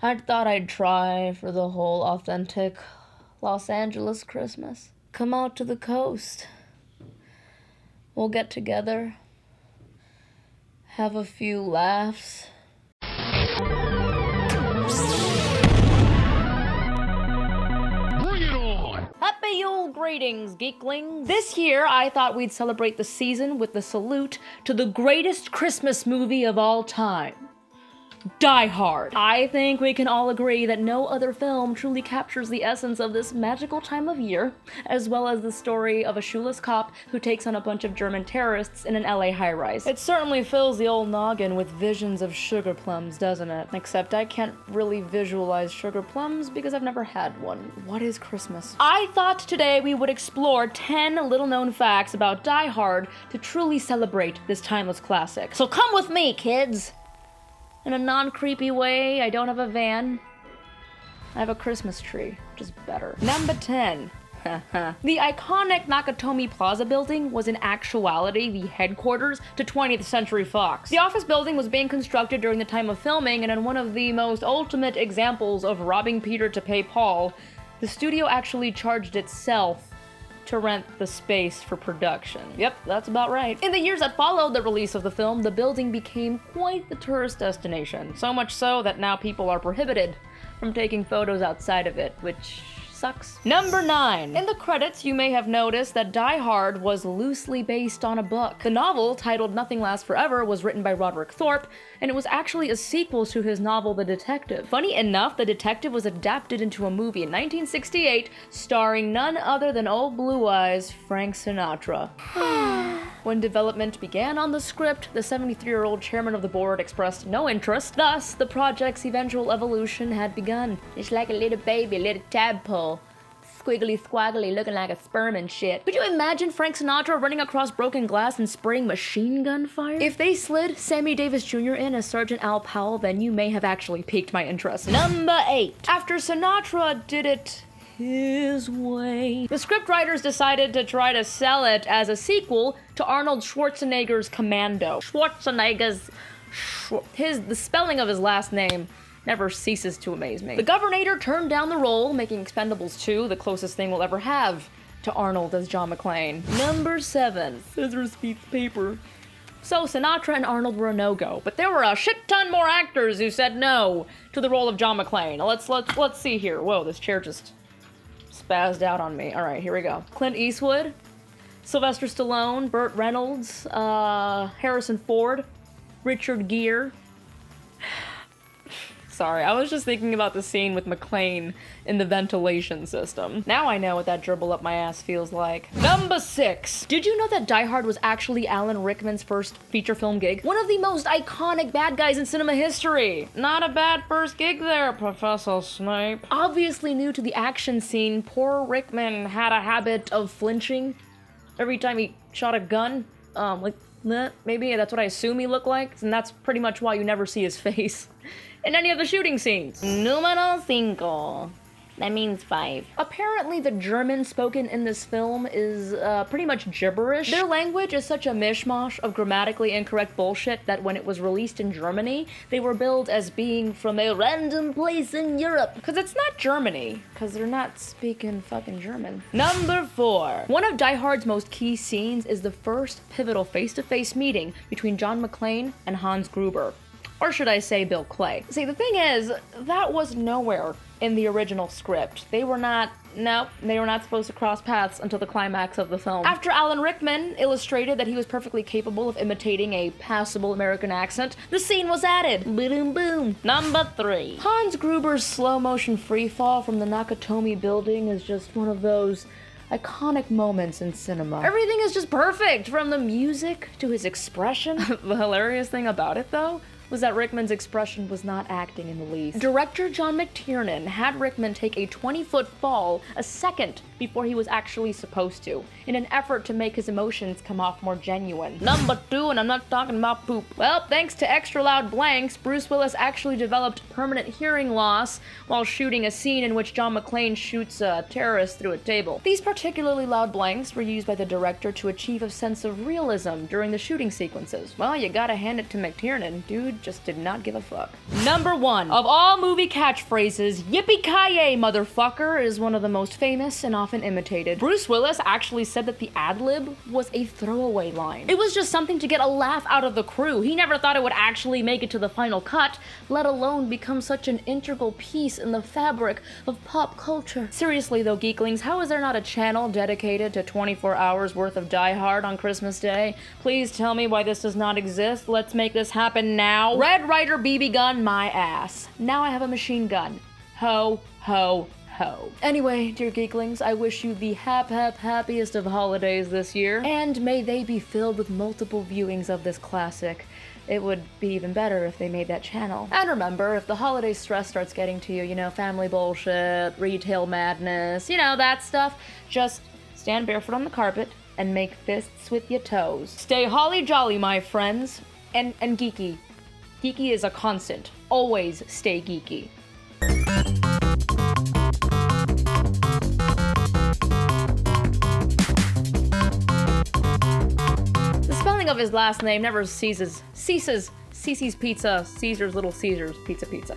I thought I'd try for the whole authentic Los Angeles Christmas. Come out to the coast. We'll get together, have a few laughs. Happy Yule greetings, geeklings! This year, I thought we'd celebrate the season with the salute to the greatest Christmas movie of all time. Die Hard. I think we can all agree that no other film truly captures the essence of this magical time of year, as well as the story of a shoeless cop who takes on a bunch of German terrorists in an LA high-rise. It certainly fills the old noggin with visions of sugar plums, doesn't it? Except I can't really visualize sugar plums because I've never had one. What is Christmas? I thought today we would explore 10 little-known facts about Die Hard to truly celebrate this timeless classic. So come with me, kids! In a non-creepy way, I don't have a van. I have a Christmas tree, which is better. Number 10. The iconic Nakatomi Plaza building was in actuality the headquarters to 20th Century Fox. The office building was being constructed during the time of filming, and in one of the most ultimate examples of robbing Peter to pay Paul, the studio actually charged itself to rent the space for production. Yep, that's about right. In the years that followed the release of the film, the building became quite the tourist destination. So much so that now people are prohibited from taking photos outside of it, which sucks. Number 9. In the credits, you may have noticed that Die Hard was loosely based on a book. The novel, titled Nothing Lasts Forever, was written by Roderick Thorpe, and it was actually a sequel to his novel The Detective. Funny enough, The Detective was adapted into a movie in 1968, starring none other than old Blue Eyes Frank Sinatra. When development began on the script, the 73-year-old chairman of the board expressed no interest. Thus, the project's eventual evolution had begun. It's like a little baby, little tadpole. Squiggly squaggly looking like a sperm and shit. Could you imagine Frank Sinatra running across broken glass and spraying machine gun fire? If they slid Sammy Davis Jr. in as Sergeant Al Powell, then you may have actually piqued my interest. Number 8. After Sinatra did it his way, the scriptwriters decided to try to sell it as a sequel to Arnold Schwarzenegger's Commando. The spelling of his last name never ceases to amaze me. The Governator turned down the role, making Expendables 2 the closest thing we'll ever have to Arnold as John McClane. Number 7. Scissors beats paper. So Sinatra and Arnold were a no-go, but there were a shit ton more actors who said no to the role of John McClane. Let's see here. Whoa, this chair just spazzed out on me. All right, here we go. Clint Eastwood, Sylvester Stallone, Burt Reynolds, Harrison Ford, Richard Gere. Sorry, I was just thinking about the scene with McClane in the ventilation system. Now I know what that dribble up my ass feels like. Number 6. Did you know that Die Hard was actually Alan Rickman's first feature film gig? One of the most iconic bad guys in cinema history. Not a bad first gig there, Professor Snape. Obviously new to the action scene, poor Rickman had a habit of flinching every time he shot a gun. Maybe that's what I assume he looked like, and that's pretty much why you never see his face in any of the shooting scenes. Numero 5. That means 5. Apparently the German spoken in this film is pretty much gibberish. Their language is such a mishmash of grammatically incorrect bullshit that when it was released in Germany, they were billed as being from a random place in Europe. Because it's not Germany, because they're not speaking fucking German. Number 4. One of Die Hard's most key scenes is the first pivotal face-to-face meeting between John McClane and Hans Gruber. Or should I say Bill Clay? See, the thing is, that was nowhere in the original script. They were not supposed to cross paths until the climax of the film. After Alan Rickman illustrated that he was perfectly capable of imitating a passable American accent, the scene was added. Boom boom. Number 3. Hans Gruber's slow-motion freefall from the Nakatomi building is just one of those iconic moments in cinema. Everything is just perfect, from the music to his expression. The hilarious thing about it, though, was that Rickman's expression was not acting in the least. Director John McTiernan had Rickman take a 20-foot fall a second before he was actually supposed to, in an effort to make his emotions come off more genuine. Number 2, and I'm not talking about poop. Well, thanks to extra loud blanks, Bruce Willis actually developed permanent hearing loss while shooting a scene in which John McClane shoots a terrorist through a table. These particularly loud blanks were used by the director to achieve a sense of realism during the shooting sequences. Well, you gotta hand it to McTiernan. Dude just did not give a fuck. Number 1. Of all movie catchphrases, yippee-ki-yay, motherfucker, is one of the most famous and often imitated. Bruce Willis actually said that the ad-lib was a throwaway line. It was just something to get a laugh out of the crew. He never thought it would actually make it to the final cut, let alone become such an integral piece in the fabric of pop culture. Seriously though, Geeklings, how is there not a channel dedicated to 24 hours worth of Die Hard on Christmas Day? Please tell me why this does not exist. Let's make this happen now. Red Ryder BB gun my ass. Now I have a machine gun. Ho, ho, ho. Anyway, dear Geeklings, I wish you the happiest of holidays this year, and may they be filled with multiple viewings of this classic. It would be even better if they made that channel. And remember, if the holiday stress starts getting to you, you know, family bullshit, retail madness, you know, that stuff, just stand barefoot on the carpet and make fists with your toes. Stay holly jolly, my friends, and geeky. Geeky is a constant. Always stay geeky. The spelling of his last name never ceases. Cece's Pizza, Caesar's Little Caesars, pizza. Pizza.